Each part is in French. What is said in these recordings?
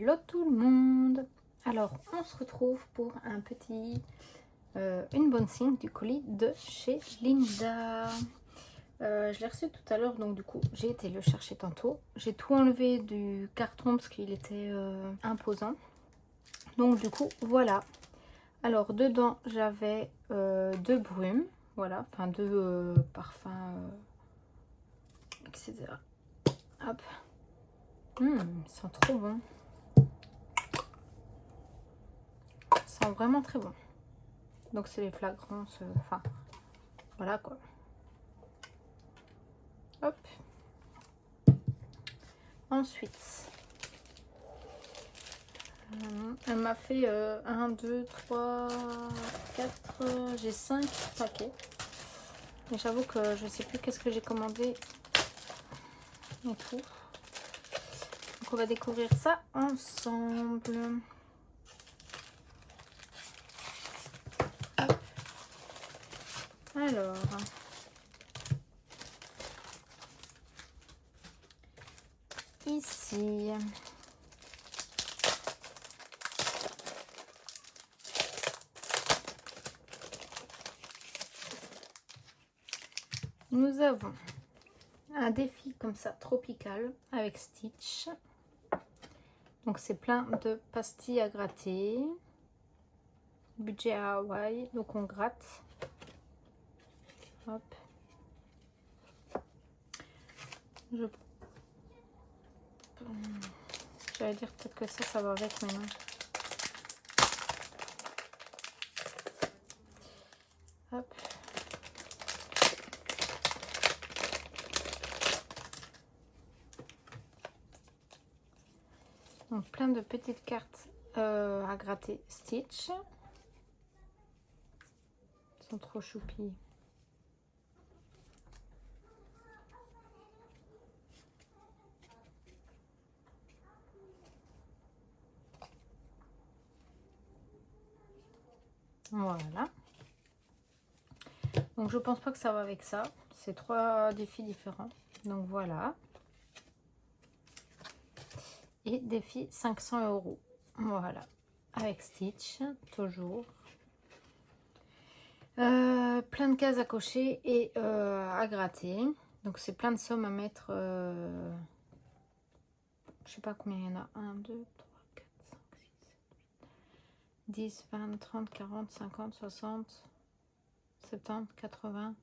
Hello tout le monde. Alors on se retrouve pour un petit une bonne signe du colis de chez Linda. Je l'ai reçu tout à l'heure, donc du coup j'ai été le chercher tantôt. J'ai tout enlevé du carton parce qu'il était imposant. Donc du coup voilà. Alors dedans j'avais deux brumes, voilà, enfin deux parfums, etc. Hop. Ils sont trop bons. Ils sont vraiment très bons. Donc c'est les flagrances, enfin voilà quoi. Hop. Ensuite, elle m'a fait 1, 2, 3, 4, j'ai 5 paquets. Et j'avoue que je sais plus qu'est-ce que j'ai commandé et tout. Donc on va découvrir ça ensemble. Hop. Alors, ici, nous avons un défi comme ça tropical avec Stitch. Donc c'est plein de pastilles à gratter. Budget à Hawaï, donc on gratte. Hop. J'allais dire peut-être que ça va avec, mais non. Hop. Donc plein de petites cartes à gratter Stitch. Ils sont trop choupis. Voilà. Donc je pense pas que ça va avec ça. C'est 3 défis différents. Donc voilà. Et défi 500 €. Voilà. Avec Stitch, toujours. Plein de cases à cocher et à gratter. Donc c'est plein de sommes à mettre. Je sais pas combien il y en a. 1, 2, 3, 4, 5, 6, 10, 20, 30, 40, 50, 60, 70, 80,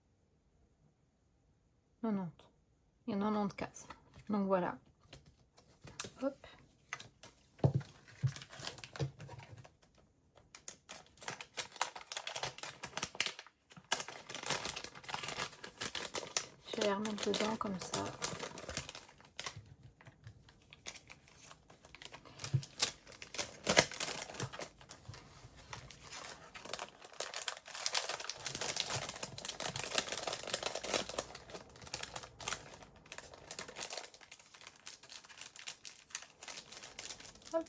90. Il y en a 90 cases. Donc voilà. Hop. Je vais les remettre dedans comme ça. Hop.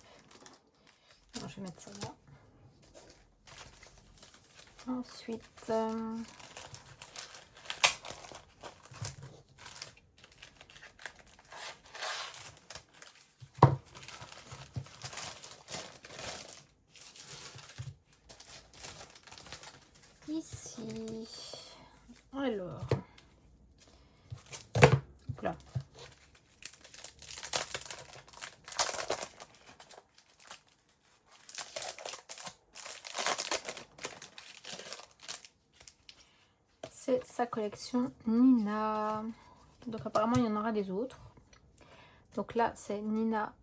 Alors, je vais mettre ça là. Ensuite, ici, alors, là. C'est sa collection Nina. Donc apparemment il y en aura des autres. Donc là c'est Nina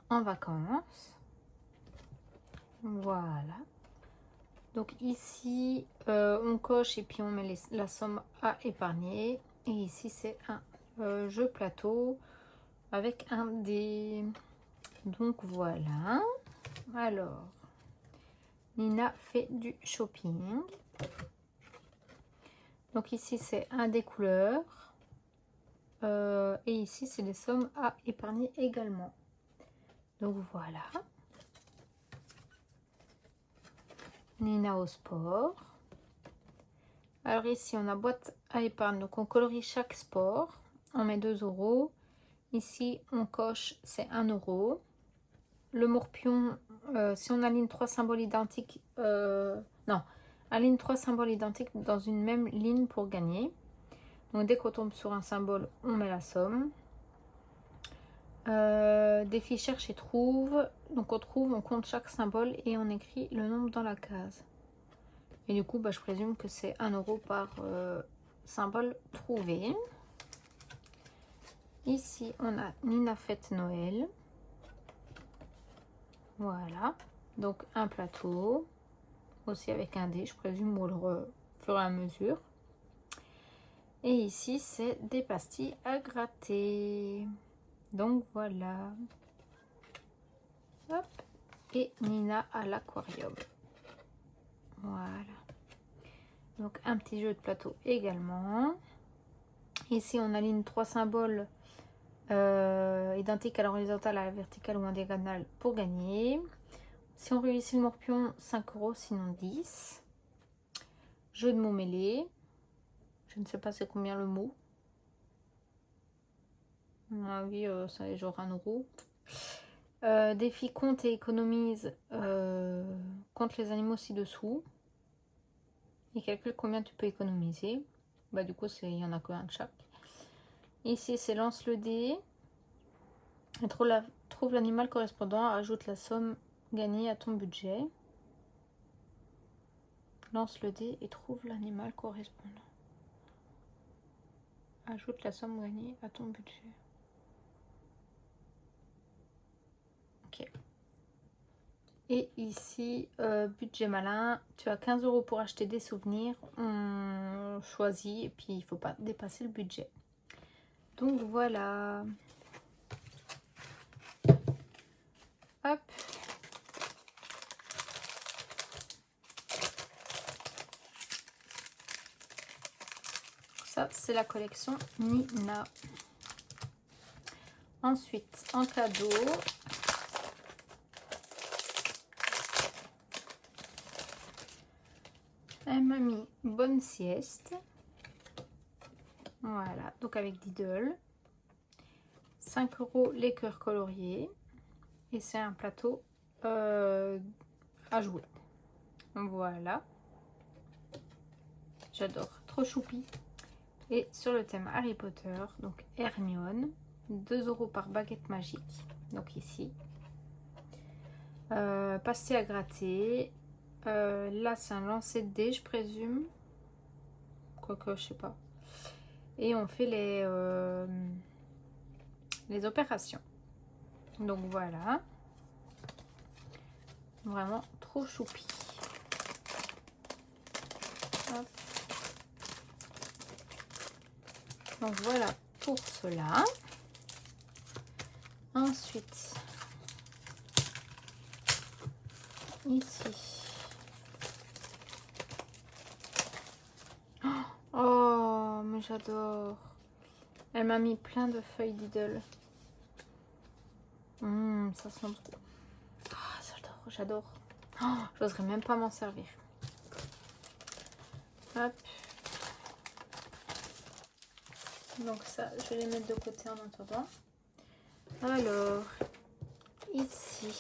en vacances. Voilà. Donc ici on coche et puis on met la somme à épargner. Et ici c'est un jeu plateau avec un dé. Donc voilà. Alors Nina fait du shopping. Donc ici c'est un des couleurs et ici c'est des sommes à épargner également. Donc voilà. Nina au sport. Alors ici on a boîte à épargne, donc on colorie chaque sport. On met 2 €. Ici on coche, c'est 1 €. le morpion, si on aligne 3 symboles identiques, non, aligne 3 symboles identiques dans une même ligne pour gagner. Donc dès qu'on tombe sur un symbole, on met la somme. Défi cherche et trouve. Donc on trouve, on compte chaque symbole et on écrit le nombre dans la case. Et du coup, bah, je présume que c'est 1 € par symbole trouvé. Ici, on a Nina fête Noël. Voilà. Donc un plateau. Aussi avec un dé, je présume, au fur et à mesure. Et ici, c'est des pastilles à gratter. Donc voilà. Hop. Et Nina à l'aquarium. Voilà. Donc un petit jeu de plateau également. Ici, on aligne 3 symboles identiques à l'horizontale, à la verticale ou en diagonale pour gagner. Si on réussit le morpion, 5 €, sinon 10. Jeu de mots mêlés. Je ne sais pas c'est combien le mot. À mon avis, ça est genre 1 €. Défi compte et économise. Compte les animaux ci-dessous. Et calcule combien tu peux économiser. Bah, du coup, il n'y en a qu'un de chaque. Ici, c'est lance le dé. Et trouve l'animal correspondant. Ajoute la somme gagnée à ton budget. Lance le dé et trouve l'animal correspondant. Ajoute la somme gagnée à ton budget. Ok. Et ici, budget malin. Tu as 15 € pour acheter des souvenirs. On choisit et puis il ne faut pas dépasser le budget. Donc voilà. Hop. Ça, c'est la collection Nina. Ensuite, en cadeau, elle m'a mis Bonne sieste. Voilà, donc avec Diddle. 5 € les cœurs coloriés. Et c'est un plateau à jouer. Voilà. J'adore, trop choupi. Et sur le thème Harry Potter, donc Hermione, 2 € par baguette magique. Donc ici. Pastille à gratter. Là, c'est un lancer de dés, je présume. Quoique, je sais pas. Et on fait les opérations. Donc voilà. Vraiment trop choupi. Hop. Donc voilà pour cela. Ensuite, ici. Oh, mais j'adore. Elle m'a mis plein de feuilles Diddle. Ça sent trop. Oh, j'adore. Oh, j'oserais même pas m'en servir. Hop. Donc ça, je vais les mettre de côté en attendant. Alors, ici.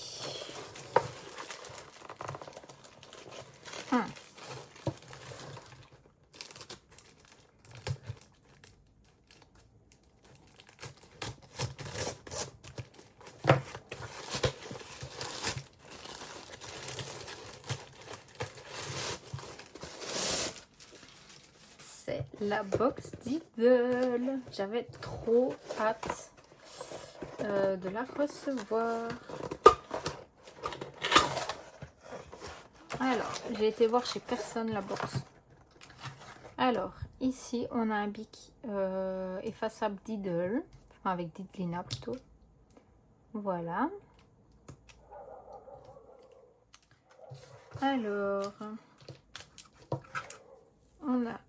C'est la box Diddle. J'avais trop hâte de la recevoir. Alors, j'ai été voir chez personne la box. Alors, ici, on a un bic effaçable Diddle. Enfin, avec Diddlina plutôt. Voilà. Alors, on a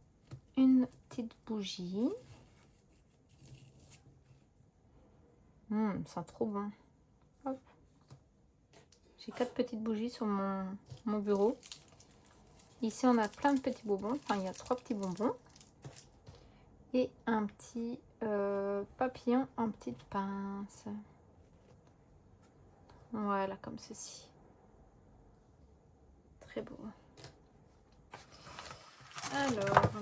une petite bougie. Ça sent trop bon. Hop. J'ai 4 petites bougies sur mon bureau. Ici, on a plein de petits bonbons. Enfin, il y a 3 petits bonbons. Et un petit papillon en petite pince. Voilà, comme ceci. Très beau. Alors,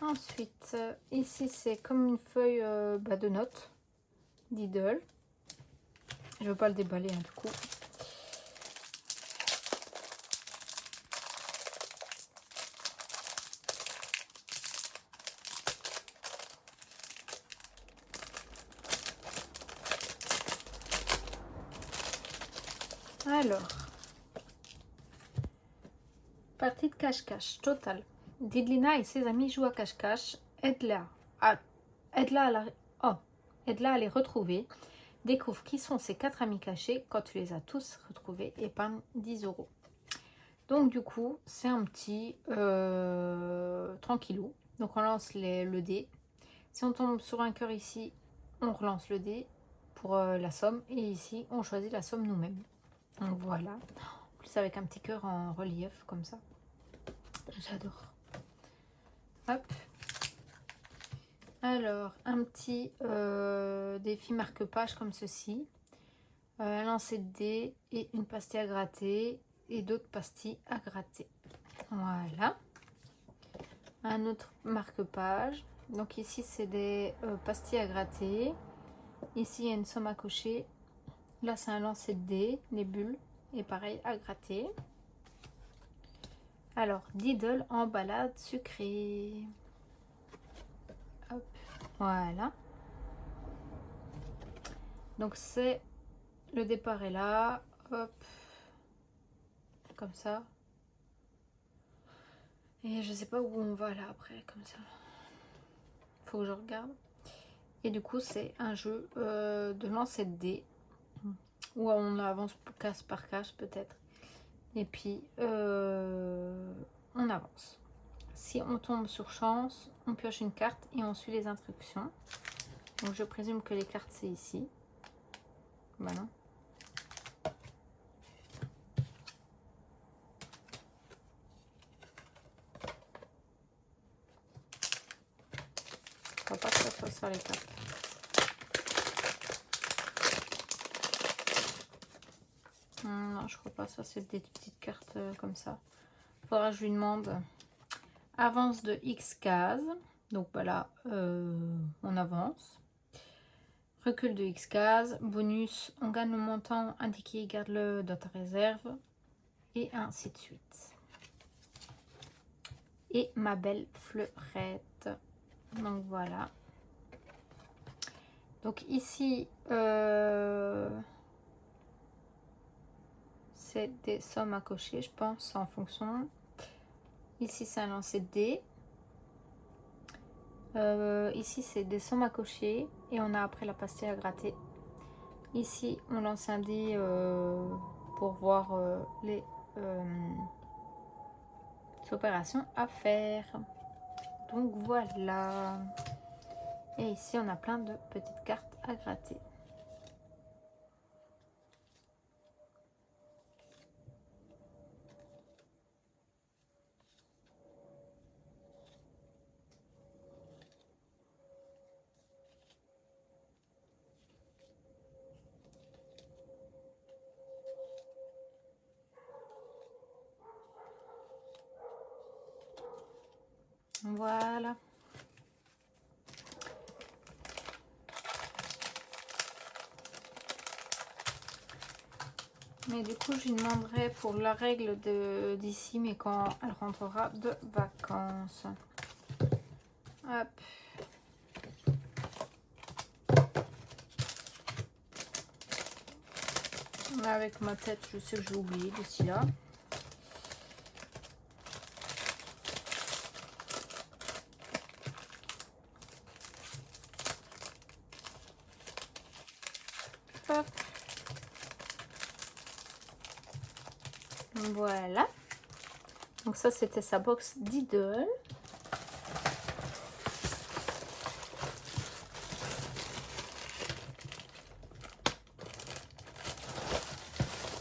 ensuite, ici c'est comme une feuille de notes d'Idle. Je ne veux pas le déballer du coup. Alors, partie de cache-cache totale. Didlina et ses amis jouent à cache-cache. Aide-la à les retrouver. Découvre qui sont ces 4 amis cachés. Quand tu les as tous retrouvés, épargne 10 €. Donc du coup, c'est un petit tranquillou. Donc on lance le dé. Si on tombe sur un cœur ici, on relance le dé pour la somme. Et ici, on choisit la somme nous-mêmes. Donc voilà. En plus avec un petit cœur en relief comme ça. J'adore. Hop. Alors, un petit défi marque-page comme ceci. Un lancer de dés et une pastille à gratter. Et d'autres pastilles à gratter. Voilà. Un autre marque-page. Donc ici, c'est des pastilles à gratter. Ici, il y a une somme à cocher. Là, c'est un lancer de dés, les bulles. Et pareil, à gratter. Alors, Didle en balade sucrée. Hop, voilà. Donc, c'est... Le départ est là. Hop. Comme ça. Et je sais pas où on va là après, comme ça. Faut que je regarde. Et du coup, c'est un jeu de lancer de dés. Où on avance case par case peut-être. Et puis, on avance. Si on tombe sur chance, on pioche une carte et on suit les instructions. Donc, je présume que les cartes, c'est ici. Voilà. Je crois pas que ça soit sur les cartes. Non, je crois pas. Ça, c'est des petites cartes comme ça. Faudra que je lui demande. Avance de X cases. Donc voilà, on avance. Recul de X cases. Bonus, on gagne le montant indiqué, garde-le dans ta réserve. Et ainsi de suite. Et ma belle fleurette. Donc voilà. Donc ici, c'est des sommes à cocher, je pense, en fonction. Ici, c'est un lancer de dés. Ici, c'est des sommes à cocher. Et on a après la pastille à gratter. Ici, on lance un dé pour voir les opérations à faire. Donc voilà. Et ici, on a plein de petites cartes à gratter. Voilà. Mais du coup, je lui demanderai pour la règle d'ici, mais quand elle rentrera de vacances. Hop. Là, avec ma tête, je sais que j'ai oublié d'ici là. Hop. Voilà. Donc ça, c'était sa box d'Idle.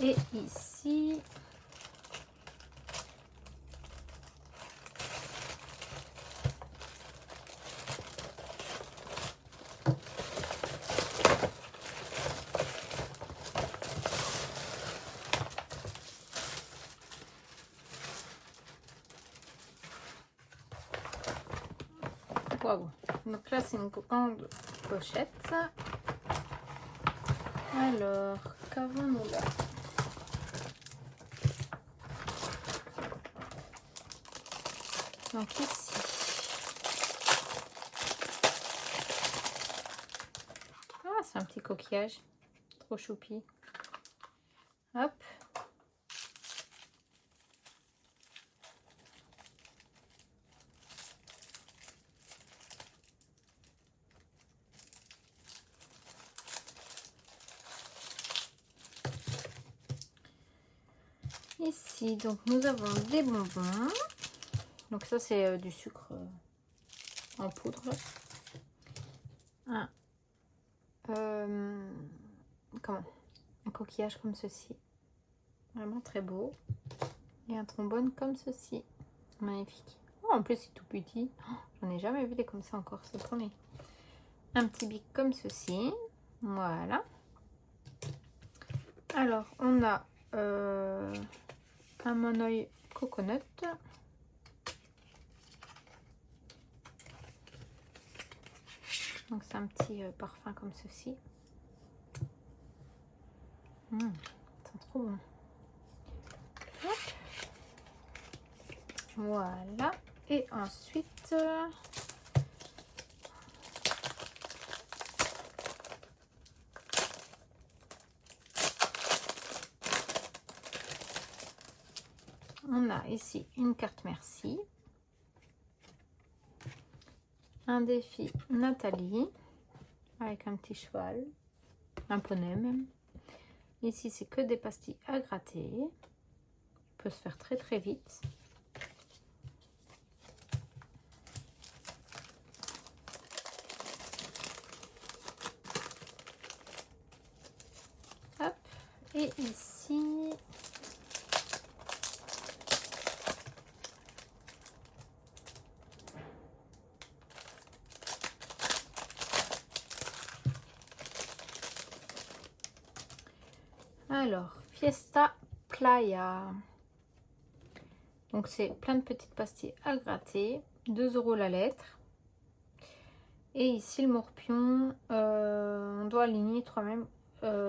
Et ici, Donc là, c'est une grande pochette. Alors, qu'avons-nous là? Donc ici, ah, c'est un petit coquillage, trop choupi. Hop. Ici, donc nous avons des bonbons. Donc ça, c'est du sucre en poudre. Comment? Un coquillage comme ceci. Vraiment très beau. Et un trombone comme ceci. Magnifique. Oh, en plus, c'est tout petit. Oh, j'en ai jamais vu des comme ça encore. C'est le premier. Un petit bic comme ceci. Voilà. Alors, on a un monoeil coconut. Donc, c'est un petit parfum comme ceci. C'est trop bon. Hop. Voilà. Et ensuite, on a ici une carte merci. Un défi Nathalie avec un petit cheval, un poney même. Ici, c'est que des pastilles à gratter. Ça peut se faire très très vite. Hop. Et ici, alors, Fiesta Playa. Donc, c'est plein de petites pastilles à gratter. 2 € la lettre. Et ici, le morpion, on doit aligner 3 mêmes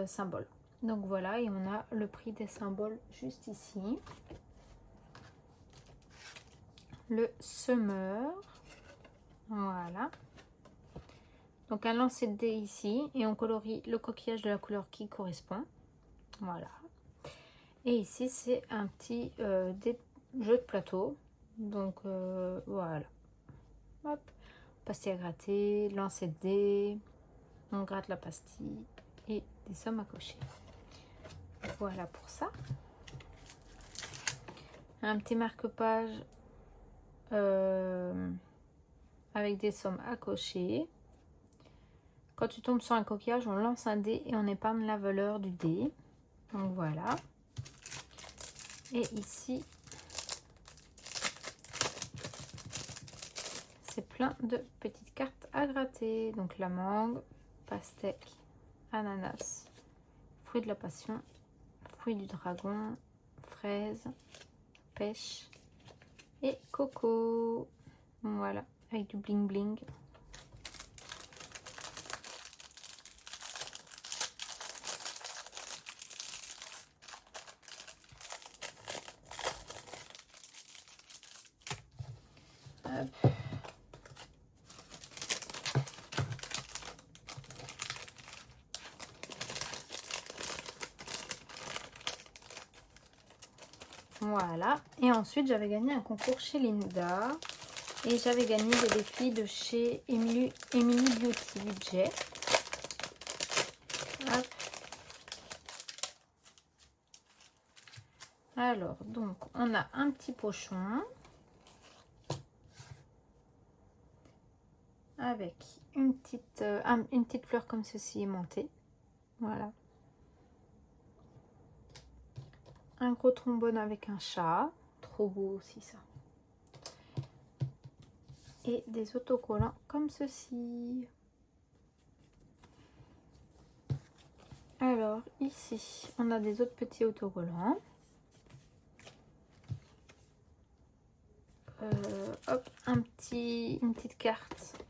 symboles. Donc, voilà. Et on a le prix des symboles juste ici. Le semeur. Voilà. Donc, un lancer de dés ici. Et on colorie le coquillage de la couleur qui correspond. Voilà. Et ici, c'est un petit jeu de plateau. Donc, voilà. Hop. Pastille à gratter, lancer de dés. On gratte la pastille et des sommes à cocher. Voilà pour ça. Un petit marque-page avec des sommes à cocher. Quand tu tombes sur un coquillage, on lance un dé et on épargne la valeur du dé. Donc voilà. Et ici, c'est plein de petites cartes à gratter. Donc la mangue, pastèque, ananas, fruit de la passion, fruit du dragon, fraise, pêche et coco. Voilà, avec du bling bling. Hop. Voilà, et ensuite j'avais gagné un concours chez Linda et j'avais gagné des défis de chez Emily Beauty Budget. Hop. Alors, donc on a un petit pochon avec une petite fleur comme ceci aimantée. Voilà. Un gros trombone avec un chat. Trop beau aussi ça. Et des autocollants comme ceci. Alors ici, on a des autres petits autocollants. Hop, une petite carte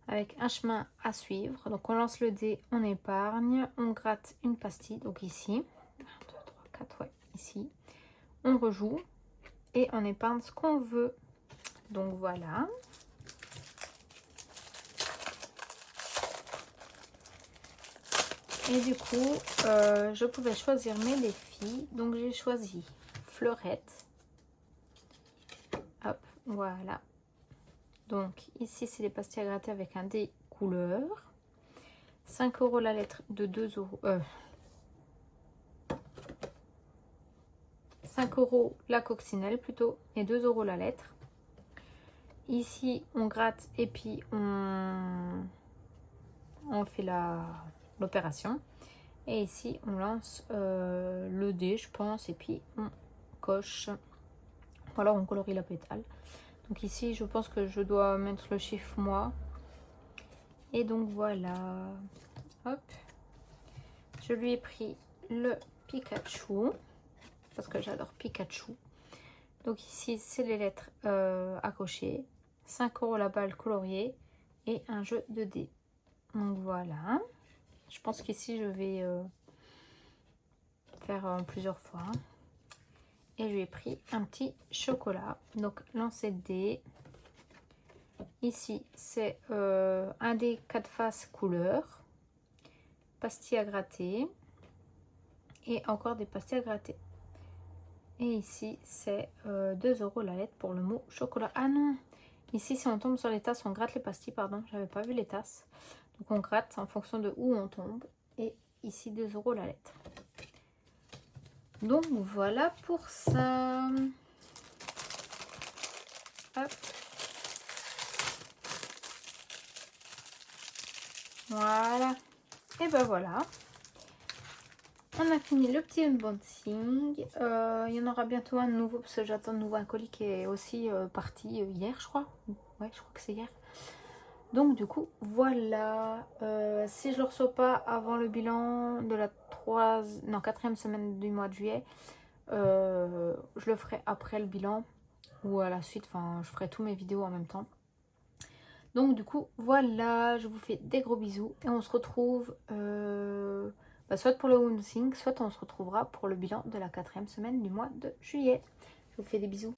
avec un chemin à suivre. Donc on lance le dé, on épargne, on gratte une pastille, donc ici, 1, 2, 3, 4, ouais, ici. On rejoue et on épargne ce qu'on veut. Donc voilà. Et du coup, je pouvais choisir mes défis. Donc j'ai choisi Fleurette. Hop, voilà. Donc ici, c'est les pastilles à gratter avec un dé couleur. 5 € la lettre de 2 €. 5 € la coccinelle plutôt et 2 € la lettre. Ici, on gratte et puis on fait l'opération. Et ici, on lance le dé, je pense, et puis on coche. Ou alors, on colorie la pétale. Donc ici, je pense que je dois mettre le chiffre mois. Et donc, voilà. Hop. Je lui ai pris le Pikachu. Parce que j'adore Pikachu. Donc ici, c'est les lettres à cocher. 5 € la balle coloriée. Et un jeu de dés. Donc voilà. Je pense qu'ici, je vais faire plusieurs fois. Et je lui ai pris un petit chocolat. Donc lancer de dés. Ici, c'est un dé 4 faces couleur. Pastilles à gratter. Et encore des pastilles à gratter. Et ici, c'est 2 € la lettre pour le mot chocolat. Ah non! Ici, si on tombe sur les tasses, on gratte les pastilles, pardon. J'avais pas vu les tasses. Donc on gratte en fonction de où on tombe. Et ici, 2 € la lettre. Donc voilà pour ça. Hop. Voilà. Et ben voilà. On a fini le petit unboxing. Il y en aura bientôt un nouveau parce que j'attends de nouveau un colis qui est aussi parti hier, je crois. Ouais, je crois que c'est hier. Donc du coup, voilà. Si je ne le reçois pas avant le bilan de la 4e semaine du mois de juillet, je le ferai après le bilan ou à la suite. Enfin, je ferai tous mes vidéos en même temps. Donc du coup, voilà. Je vous fais des gros bisous et on se retrouve soit pour le unboxing, soit on se retrouvera pour le bilan de la 4e semaine du mois de juillet. Je vous fais des bisous.